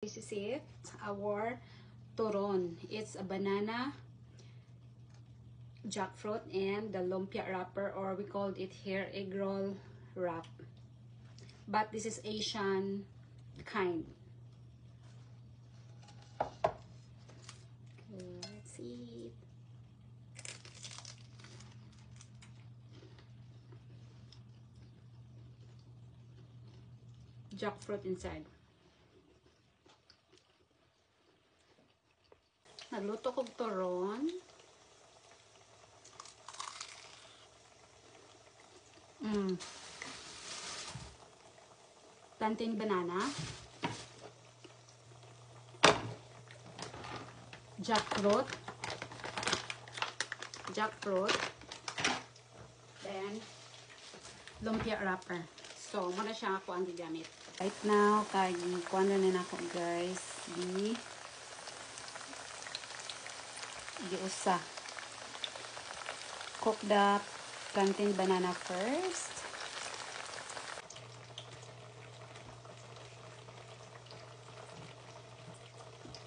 This is it, our turon. It's a banana, jackfruit, and the lumpia wrapper, or we called it here egg roll wrap. But this is Asian kind. Okay, let's eat. Jackfruit inside. Nagluto kong turon. Plantain banana. Jackfruit. Then, lumpia wrapper. So, muna siya ako ang gigamit. Right now, kuha na ako guys. Usa. Cook the plantain banana first.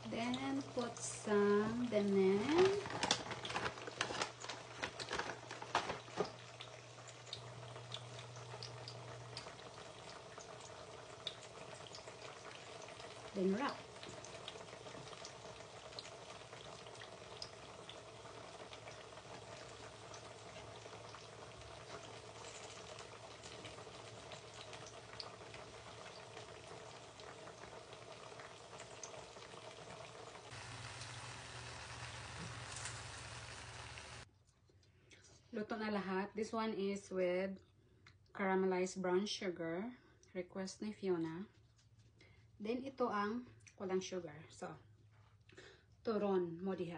Then put some lemon. Then wrap. Luto na lahat. This one is with caramelized brown sugar. Request ni Fiona. Then ito ang walang sugar. So, turon mo diha.